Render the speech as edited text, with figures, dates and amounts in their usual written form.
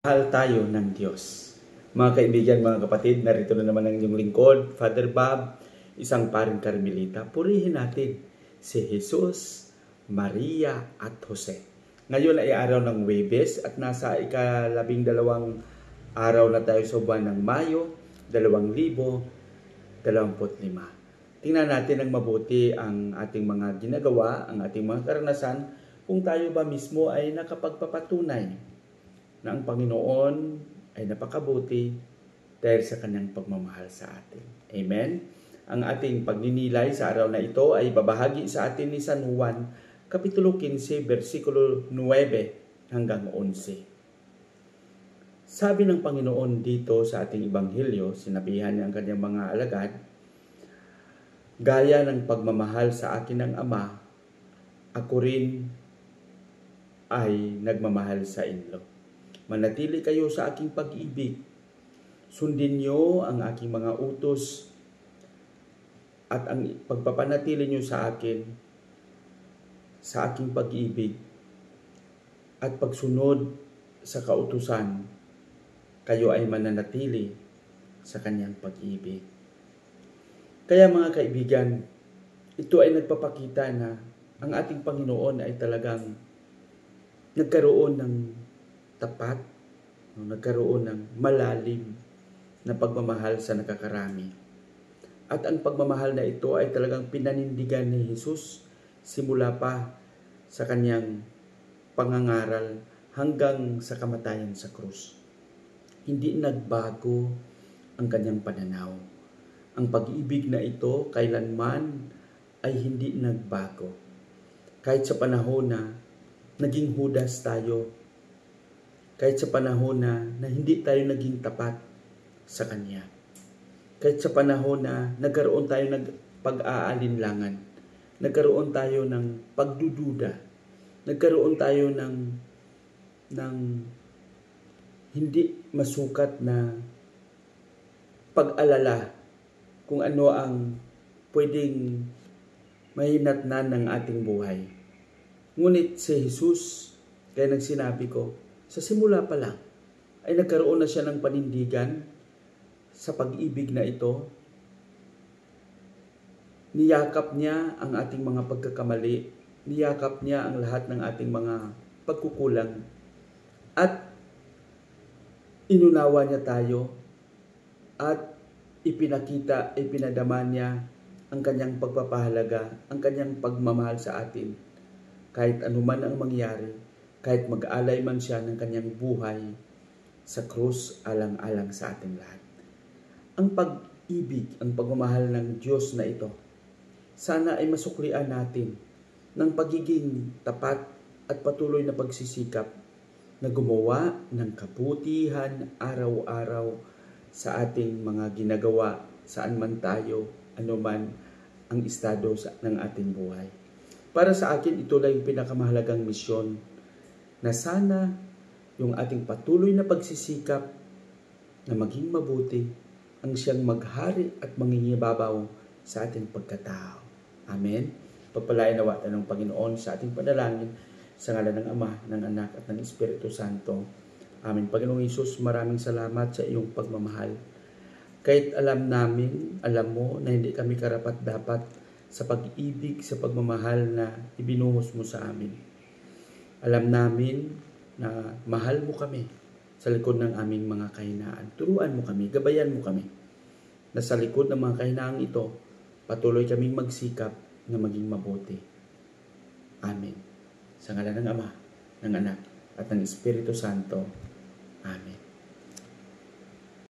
Mahal tayo ng Diyos. Mga kaibigan, mga kapatid, narito na naman ang inyong lingkod, Father Bob, isang paring Carmelita. Purihin natin si Jesus, Maria at Jose. Ngayon ay araw ng Huwebes at nasa ika-12 araw na tayo sa buwan ng Mayo, 2025. Tingnan natin ng mabuti ang ating mga ginagawa, ang ating mga karanasan, kung tayo ba mismo ay nakapagpapatunay na ang Panginoon ay napakabuti dahil sa kanyang pagmamahal sa atin. Amen? Ang ating pagninilay sa araw na ito ay babahagi sa atin ni San Juan, Kapitulo 15, versikulo 9 hanggang 11. Sabi ng Panginoon dito sa ating Ebanghelyo, sinabihan niya ang kanyang mga alagad, gaya ng pagmamahal sa akin ng Ama, ako rin ay nagmamahal sa inyo. Manatili kayo sa aking pag-ibig. Sundin niyo ang aking mga utos at ang pagpapanatili niyo sa akin, sa aking pag-ibig at pagsunod sa kautusan, kayo ay mananatili sa kanyang pag-ibig. Kaya mga kaibigan, ito ay nagpapakita na ang ating Panginoon ay talagang nagkaroon ng tapat, nagkaroon ng malalim na pagmamahal sa nakakarami. At ang pagmamahal na ito ay talagang pinanindigan ni Jesus simula pa sa kanyang pangangaral hanggang sa kamatayan sa krus. Hindi nagbago ang kanyang pananaw. Ang pag-ibig na ito kailanman ay hindi nagbago. Kahit sa panahon na naging Judas tayo, kahit sa panahon na hindi tayo naging tapat sa Kanya. Kahit sa panahon na nagkaroon tayo ng pag-aalinlangan, nagkaroon tayo ng pagdududa, nagkaroon tayo ng hindi masukat na pag-alala kung ano ang pwedeng mahinatnan ng ating buhay. Ngunit si Jesus, kaya nagsinabi ko, sa simula pa lang, ay nagkaroon na siya ng panindigan sa pag-ibig na ito. Niyakap niya ang ating mga pagkakamali, niyakap niya ang lahat ng ating mga pagkukulang, at inunawa niya tayo, at ipinadama niya ang kanyang pagpapahalaga, ang kanyang pagmamahal sa atin. Kahit anuman ang mangyari, kahit mag-alay man siya ng kanyang buhay sa krus alang-alang sa ating lahat. Ang pag-ibig, ang pagmamahal ng Diyos na ito, sana ay masuklian natin ng pagiging tapat at patuloy na pagsisikap na gumawa ng kabutihan araw-araw sa ating mga ginagawa, saan man tayo, anuman ang estado ng ating buhay. Para sa akin, ito lang yung pinakamahalagang misyon na sana yung ating patuloy na pagsisikap na maging mabuti ang siyang maghari at mangingibabaw sa ating pagkatao. Amen? Pagpalain nawa ng Panginoon sa ating panalangin sa ngalan ng Ama, ng Anak at ng Espiritu Santo. Amen. Panginoong Hesus, maraming salamat sa iyong pagmamahal. Kahit alam mo na hindi kami karapat-dapat sa pag-ibig, sa pagmamahal na ibinuhos mo sa amin. Alam namin na mahal mo kami sa likod ng aming mga kahinaan. Turuan mo kami, gabayan mo kami na sa likod ng mga kahinaang ito, patuloy kaming magsikap na maging mabuti. Amen. Sa ngalan ng Ama, ng Anak, at ng Espiritu Santo. Amen.